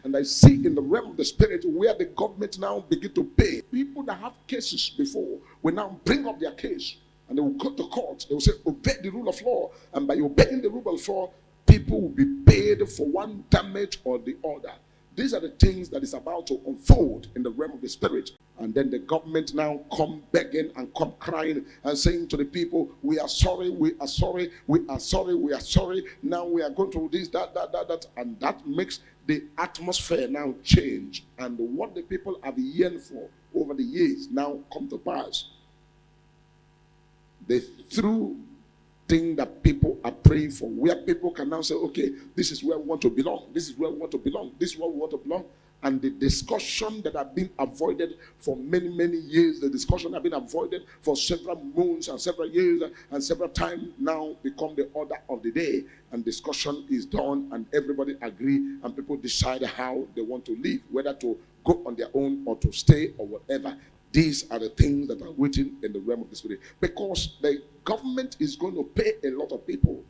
And I see in the realm of the spirit where the government now begin to pay. People that have cases before will now bring up their case and they will go to court. They will say, obey the rule of law. And by obeying the rule of law, people will be paid for one damage or the other. These are the things that is about to unfold in the realm of the spirit. And then the government now come begging and come crying and saying to the people, we are sorry, we are sorry, we are sorry, we are sorry. Now we are going to do this, that. And that makes the atmosphere now change. And what the people have yearned for over the years now come to pass. The through thing that people are praying for, where people can now say, okay, this is where we want to belong. This is where we want to belong. This is where we want to belong. And the discussion that have been avoided for many, many years, the discussion have been avoided for several months and several years and several times now become the order of the day. And discussion is done and everybody agree and people decide how they want to live, whether to go on their own or to stay or whatever. These are the things that are written in the realm of the spirit. Because the government is going to pay a lot of people.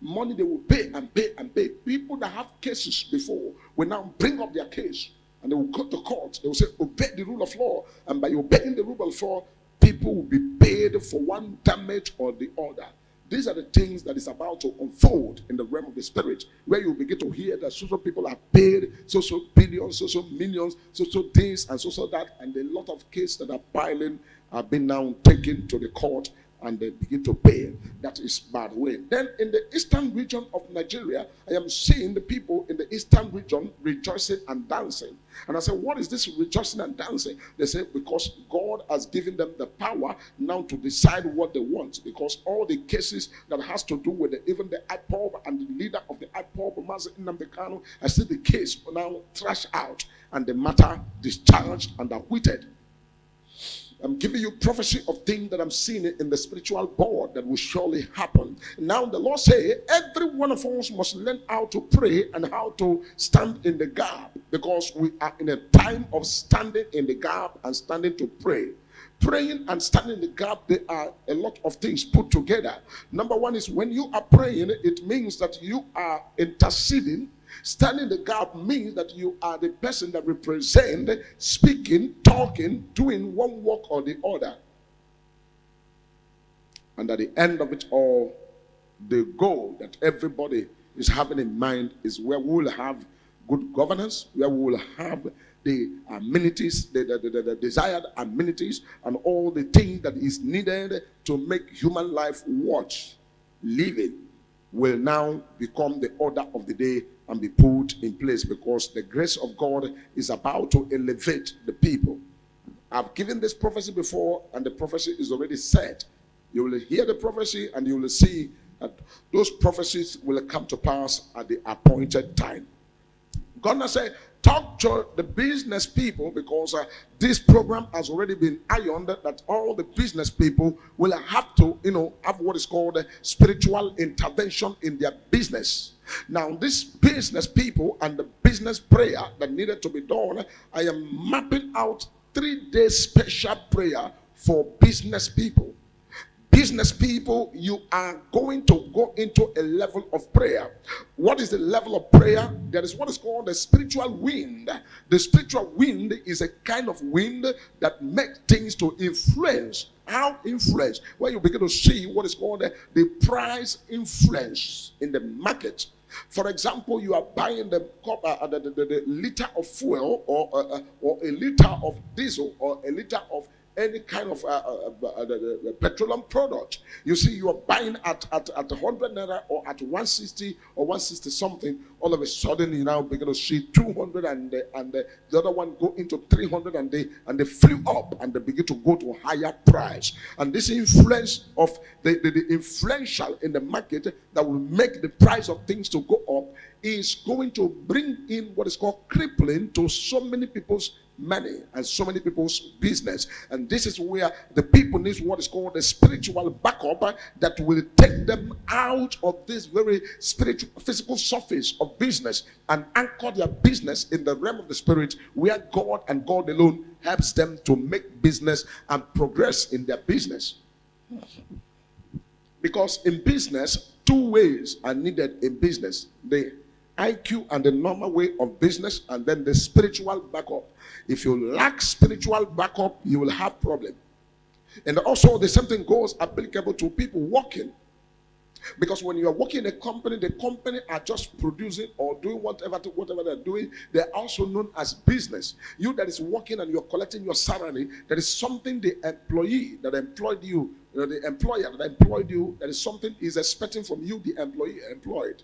Money they will pay and pay and pay. People that have cases before will now bring up their case and they will go to court. They will say, obey the rule of law. And by obeying the rule of law, people will be paid for one damage or the other. These are the things that is about to unfold in the realm of the spirit, where you begin to hear that so people are paid, so billions, so millions, so this and so that, and a lot of cases that are piling have been now taken to the court and they begin to pay. That is bad way. Then in the eastern region of Nigeria, I am seeing the people in the eastern region rejoicing and dancing. And I said, what is this rejoicing and dancing? They say, because God has given them the power now to decide what they want. Because all the cases that has to do with even the IPOB and the leader of the IPOB, Mazi Nnamdi Kanu, I see the case now trash out and the matter discharged and acquitted. I'm giving you prophecy of things that I'm seeing in the spiritual board that will surely happen. Now the Lord say, every one of us must learn how to pray and how to stand in the gap, because we are in a time of standing in the gap and standing to pray. Praying and standing in the gap, there are a lot of things put together. Number one is when you are praying, it means that you are interceding. Standing the gap means that you are the person that represents, speaking, talking, doing one work or the other. And at the end of it all, the goal that everybody is having in mind is where we will have good governance, where we will have the amenities, the desired amenities, and all the things that is needed to make human life worth living will now become the order of the day and be put in place, because the grace of God is about to elevate the people. I've given this prophecy before, and the prophecy is already set. You will hear the prophecy and you will see that those prophecies will come to pass at the appointed time. God has said, talk to the business people, because this program has already been ironed that all the business people will have to, have what is called spiritual intervention in their business. Now, this business people and the business prayer that needed to be done, I am mapping out 3-day special prayer for business people. Business people, you are going to go into a level of prayer. What is the level of prayer? There is what is called the spiritual wind. The spiritual wind is a kind of wind that makes things to influence. How influence? Where you begin to see what is called the price influence in the market. For example, you are buying the liter of fuel or a liter of diesel or a liter of any kind of petroleum product. You see, you are buying at 100 naira or at 160 or 160 something. All of a sudden, you now begin to see 200 and the other one go into 300 and they flew up and they begin to go to a higher price. And this influence of the influential in the market that will make the price of things to go up is going to bring in what is called crippling to so many people's money and so many people's business. And this is where the people need what is called a spiritual backup that will take them out of this very spiritual physical surface of business and anchor their business in the realm of the spirit, where God and God alone helps them to make business and progress in their business. Because in business, 2 ways are needed in business. The IQ and the normal way of business, and then the spiritual backup. If you lack spiritual backup, you will have problem. And also the same thing goes applicable to people working. Because when you are working in a company, the company are just producing or doing whatever they're doing. They're also known as business. You that is working and you're collecting your salary, that is something the employee that employed you, the employer that employed you, that is something is expecting from you, the employee employed.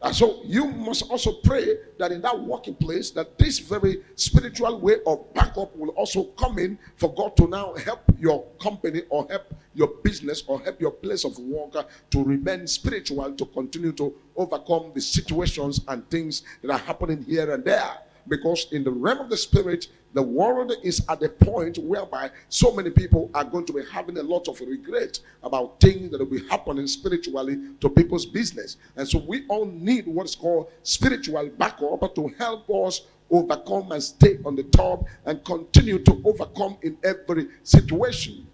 And so you must also pray that in that working place, that this very spiritual way of backup will also come in for God to now help your company or help your business or help your place of work to remain spiritual, to continue to overcome the situations and things that are happening here and there. Because in the realm of the spirit, the world is at the point whereby so many people are going to be having a lot of regret about things that will be happening spiritually to people's business. And so we all need what is called spiritual backup to help us overcome and stay on the top and continue to overcome in every situation.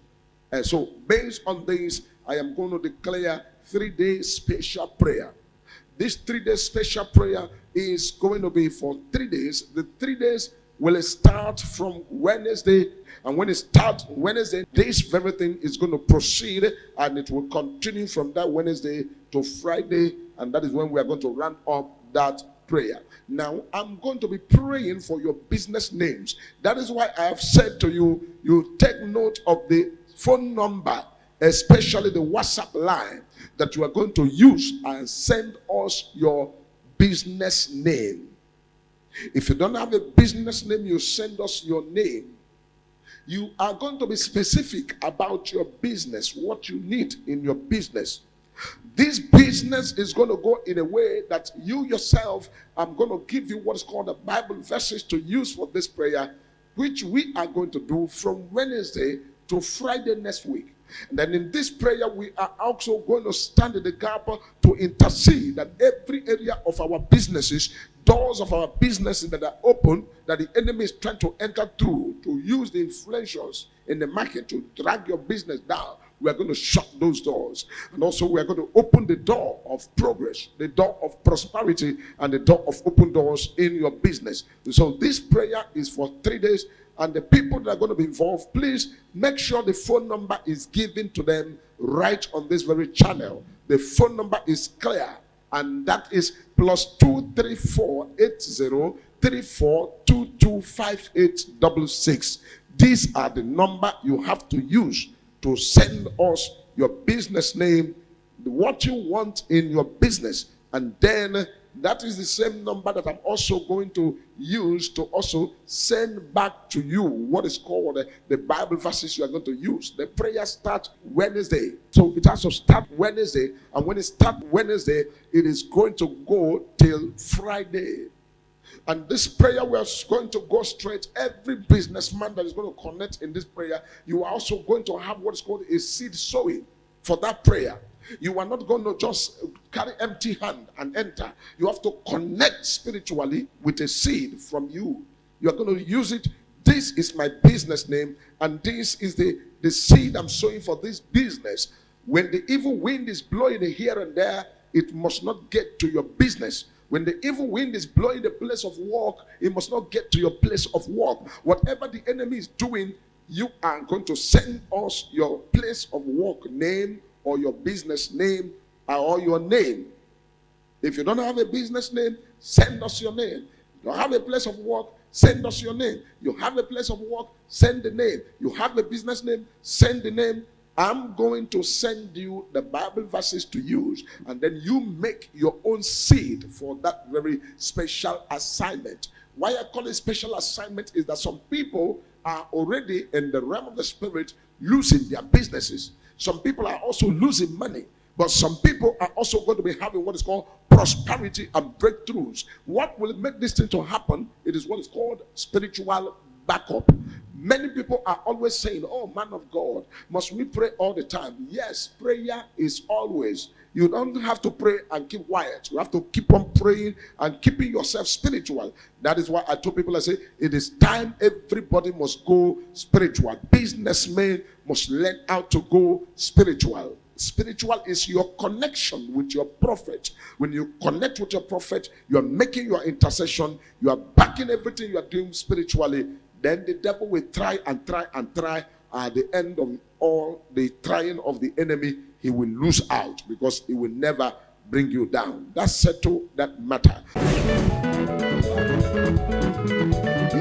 And so based on this, I am going to declare 3-day special prayer. This 3-day special prayer is going to be for 3 days. The 3 days will start from Wednesday. And when it starts Wednesday, this very thing is going to proceed and it will continue from that Wednesday to Friday. And that is when we are going to ramp up that prayer. Now, I'm going to be praying for your business names. That is why I have said to you, you take note of the phone number, especially the WhatsApp line that you are going to use, and send us your business name. If you don't have a business name, you send us your name. You are going to be specific about your business, what you need in your business. This business is going to go in a way that you yourself, I'm going to give you what is called the Bible verses to use for this prayer, which we are going to do from Wednesday to Friday next week. And then in this prayer, we are also going to stand in the gap to intercede that every area of our businesses, doors of our businesses that are open, that the enemy is trying to enter through, to use the influentials in the market to drag your business down. We are going to shut those doors. And also we are going to open the door of progress, the door of prosperity, and the door of open doors in your business. So this prayer is for 3 days. And the people that are going to be involved, please make sure the phone number is given to them right on this very channel. The phone number is clear, and that is +2348034225866. These are the number you have to use to send us your business name, what you want in your business, and then that is the same number that I'm also going to use to also send back to you what is called the Bible verses you are going to use. The prayer starts Wednesday. So it has to start Wednesday. And when it starts Wednesday, it is going to go till Friday. And this prayer, we are going to go straight. Every businessman that is going to connect in this prayer, you are also going to have what is called a seed sowing for that prayer. You are not going to just carry empty hand and enter. You have to connect spiritually with a seed from you. You are going to use it. This is my business name, and this is the seed I'm sowing for this business. When the evil wind is blowing here and there, it must not get to your business. When the evil wind is blowing the place of work, it must not get to your place of work. Whatever the enemy is doing, you are going to send us your place of work name, or your business name, or your name. If you don't have a business name, send us your name. You have a place of work, send us your name. You have a place of work, send the name. You have a business name, send the name. I'm going to send you the Bible verses to use, and then you make your own seed for that very special assignment. Why I call it special assignment is that some people are already in the realm of the spirit losing their businesses. Some people are also losing money, but some people are also going to be having what is called prosperity and breakthroughs. What will make this thing to happen? It is what is called spiritual backup. Many people are always saying, "Oh, man of God, must we pray all the time?" Yes, prayer is always. You don't have to pray and keep quiet. You have to keep on praying and keeping yourself spiritual. That is why I told people, I say, it is time everybody must go spiritual. Businessmen must learn how to go spiritual. Spiritual is your connection with your prophet. When you connect with your prophet, you are making your intercession, you are backing everything you are doing spiritually. Then the devil will try and try and try. At the end of all the trying of the enemy, he will lose out because he will never bring you down. That's settle that matter. He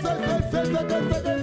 said,